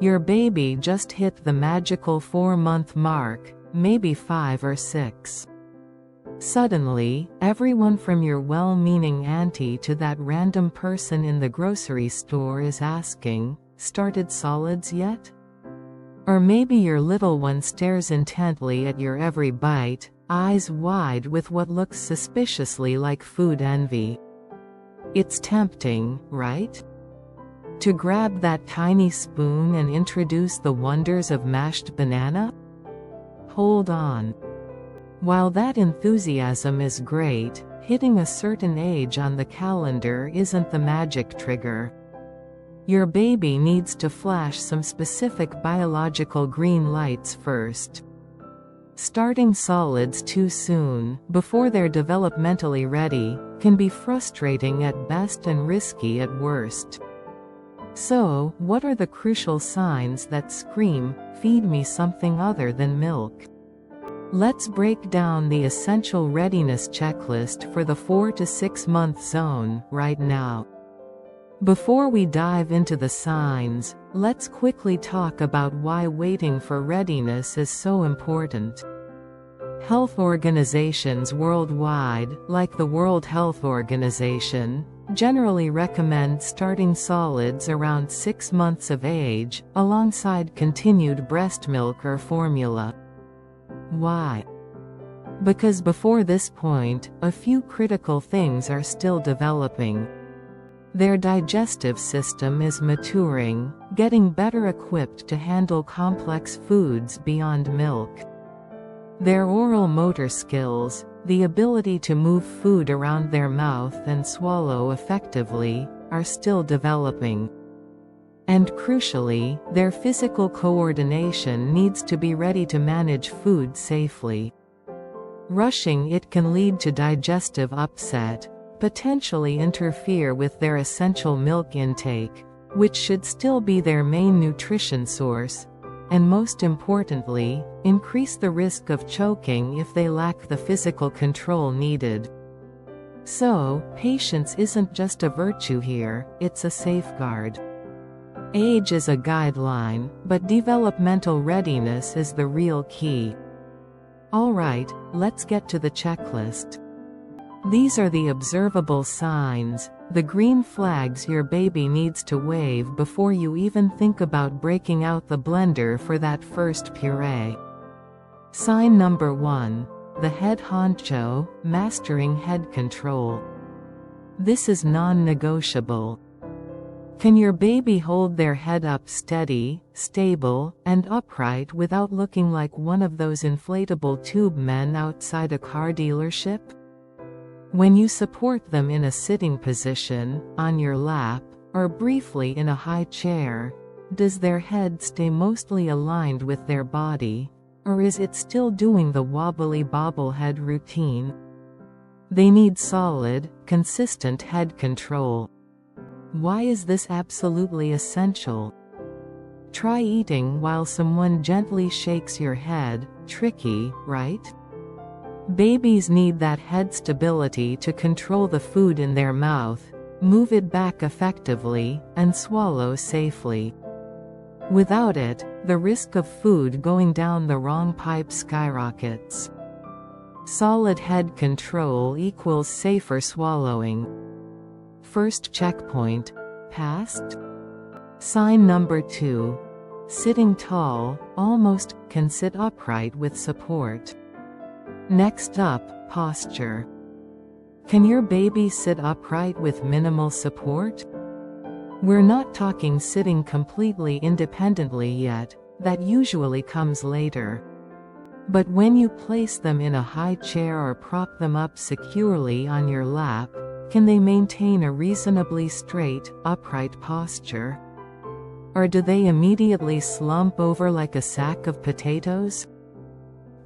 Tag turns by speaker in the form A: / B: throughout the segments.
A: Your baby just hit the magical 4-month mark, maybe 5 or 6. Suddenly, everyone from your well-meaning auntie to that random person in the grocery store is asking, "Started solids yet?" Or maybe your little one stares intently at your every bite, eyes wide with what looks suspiciously like food envy. It's tempting, right? To grab that tiny spoon and introduce the wonders of mashed banana? Hold on. While that enthusiasm is great, hitting a certain age on the calendar isn't the magic trigger. Your baby needs to flash some specific biological green lights first. Starting solids too soon, before they're developmentally ready, can be frustrating at best and risky at worst. So, what are the crucial signs that scream, "Feed me something other than milk"? Let's break down the essential readiness checklist for the 4 to 6 month zone right now. Before we dive into the signs, let's quickly talk about why waiting for readiness is so important. Health organizations worldwide, like the World Health Organization, generally recommend starting solids around 6 months of age, alongside continued breast milk or formula. Why? Because before this point, a few critical things are still developing. Their digestive system is maturing, getting better equipped to handle complex foods beyond milk. Their oral motor skills, the ability to move food around their mouth and swallow effectively, are still developing. And crucially, their physical coordination needs to be ready to manage food safely. Rushing it can lead to digestive upset, potentially interfere with their essential milk intake, which should still be their main nutrition source, and most importantly, increase the risk of choking if they lack the physical control needed. So, patience isn't just a virtue here, it's a safeguard. Age is a guideline, but developmental readiness is the real key. Alright, let's get to the checklist. These are the observable signs, the green flags your baby needs to wave before you even think about breaking out the blender for that first puree. Sign number 1. The head honcho, mastering head control. This is non-negotiable. Can your baby hold their head up steady, stable, and upright without looking like one of those inflatable tube men outside a car dealership? When you support them in a sitting position, on your lap, or briefly in a high chair, does their head stay mostly aligned with their body, or is it still doing the wobbly bobblehead routine? They need solid, consistent head control. Why is this absolutely essential? Try eating while someone gently shakes your head. Tricky, right? Babies need that head stability to control the food in their mouth, move it back effectively, and swallow safely. Without it, the risk of food going down the wrong pipe skyrockets. Solid head control equals safer swallowing. First checkpoint, passed? Sign number 2. Sitting tall, almost, can sit upright with support. Next up, posture. Can your baby sit upright with minimal support? We're not talking sitting completely independently yet, that usually comes later. But when you place them in a high chair or prop them up securely on your lap, can they maintain a reasonably straight, upright posture? Or do they immediately slump over like a sack of potatoes?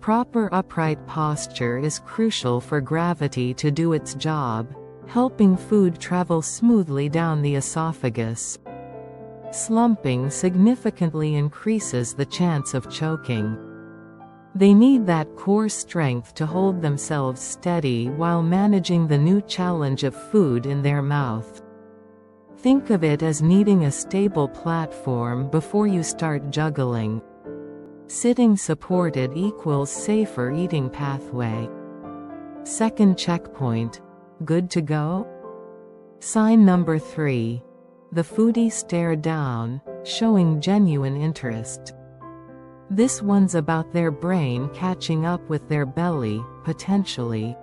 A: Proper upright posture is crucial for gravity to do its job, helping food travel smoothly down the esophagus. Slumping significantly increases the chance of choking. They need that core strength to hold themselves steady while managing the new challenge of food in their mouth. Think of it as needing a stable platform before you start juggling. Sitting supported equals safer eating pathway. Second checkpoint. Good to go? Sign number 3. The foodie stare down, showing genuine interest. This one's about their brain catching up with their belly, potentially.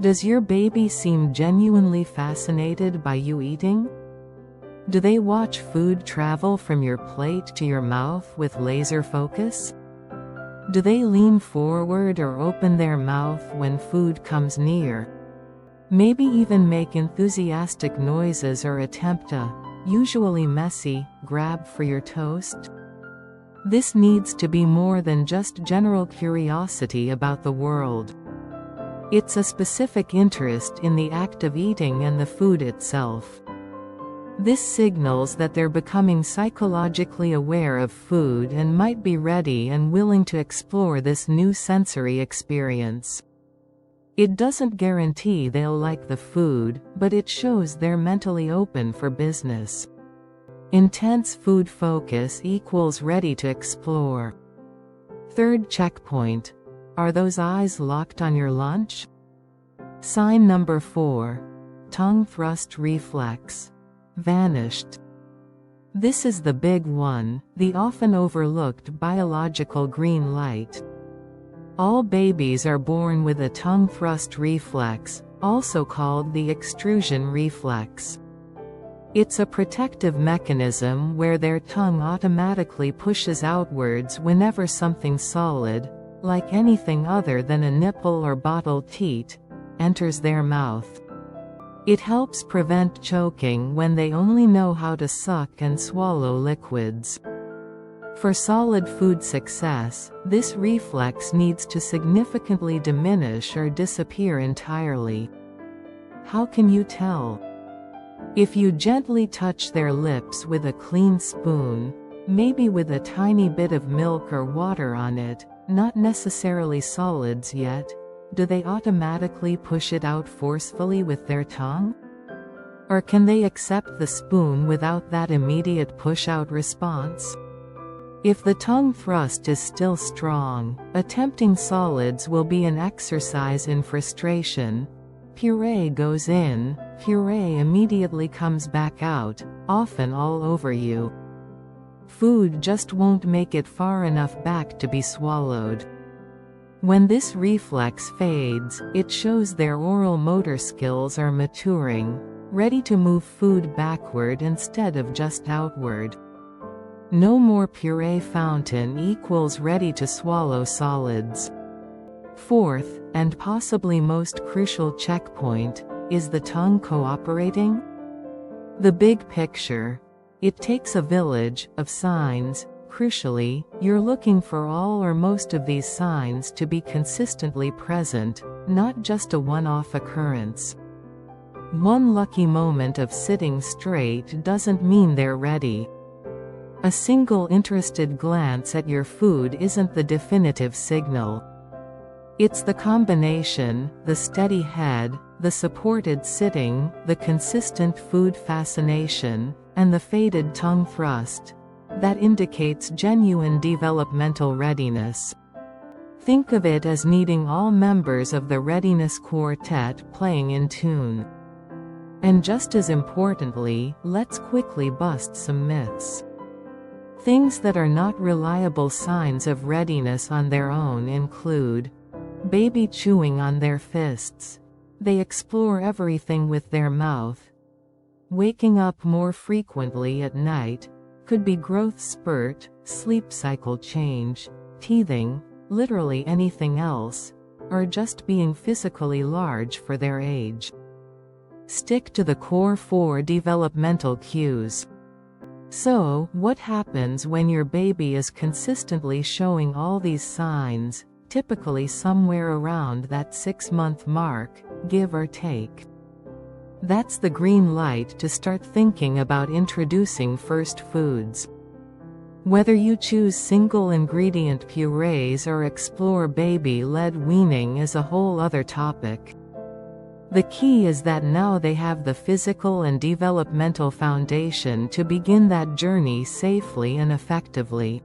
A: Does your baby seem genuinely fascinated by you eating? Do they watch food travel from your plate to your mouth with laser focus? Do they lean forward or open their mouth when food comes near? Maybe even make enthusiastic noises or attempt a, usually messy, grab for your toast? This needs to be more than just general curiosity about the world. It's a specific interest in the act of eating and the food itself. This signals that they're becoming psychologically aware of food and might be ready and willing to explore this new sensory experience. It doesn't guarantee they'll like the food, but it shows they're mentally open for business. Intense food focus equals ready to explore. Third checkpoint. Are those eyes locked on your lunch? Sign number 4. Tongue thrust reflex. Vanished. This is the big one, the often overlooked biological green light. All babies are born with a tongue thrust reflex, also called the extrusion reflex. It's a protective mechanism where their tongue automatically pushes outwards whenever something solid, like anything other than a nipple or bottled teat, enters their mouth. It helps prevent choking when they only know how to suck and swallow liquids. For solid food success, this reflex needs to significantly diminish or disappear entirely. How can you tell? If you gently touch their lips with a clean spoon, maybe with a tiny bit of milk or water on it, not necessarily solids yet, do they automatically push it out forcefully with their tongue? Or can they accept the spoon without that immediate push-out response? If the tongue thrust is still strong, attempting solids will be an exercise in frustration. Puree goes in, puree immediately comes back out, often all over you. Food just won't make it far enough back to be swallowed. When this reflex fades, it shows their oral motor skills are maturing, ready to move food backward instead of just outward. No more puree fountain equals ready to swallow solids. Fourth, and possibly most crucial checkpoint, is the tongue cooperating? The big picture. It takes a village of signs. Crucially, you're looking for all or most of these signs to be consistently present, not just a one-off occurrence. One lucky moment of sitting straight doesn't mean they're ready. A single interested glance at your food isn't the definitive signal. It's the combination, the steady head, the supported sitting, the consistent food fascination, and the faded tongue thrust, that indicates genuine developmental readiness. Think of it as needing all members of the readiness quartet playing in tune. And just as importantly, let's quickly bust some myths. Things that are not reliable signs of readiness on their own include baby chewing on their fists. They explore everything with their mouth. Waking up more frequently at night. Could be growth spurt, sleep cycle change, teething, literally anything else, or just being physically large for their age. Stick to the core 4 developmental cues. So, what happens when your baby is consistently showing all these signs, typically somewhere around that 6-month mark, give or take? That's the green light to start thinking about introducing first foods. Whether you choose single-ingredient purees or explore baby-led weaning is a whole other topic. The key is that now they have the physical and developmental foundation to begin that journey safely and effectively.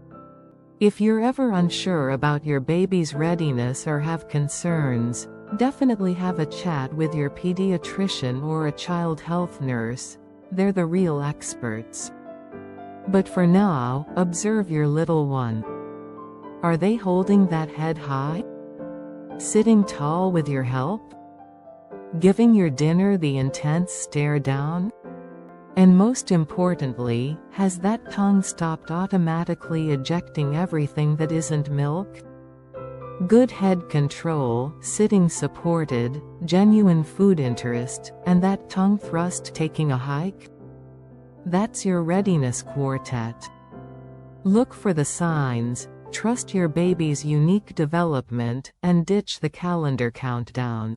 A: If you're ever unsure about your baby's readiness or have concerns, definitely have a chat with your pediatrician or a child health nurse. They're the real experts. But for now, observe your little one. Are they holding that head high? Sitting tall with your help? Giving your dinner the intense stare down? And most importantly, has that tongue stopped automatically ejecting everything that isn't milk? Good head control, sitting supported, genuine food interest, and that tongue thrust taking a hike? That's your readiness quartet. Look for the signs, trust your baby's unique development, and ditch the calendar countdown.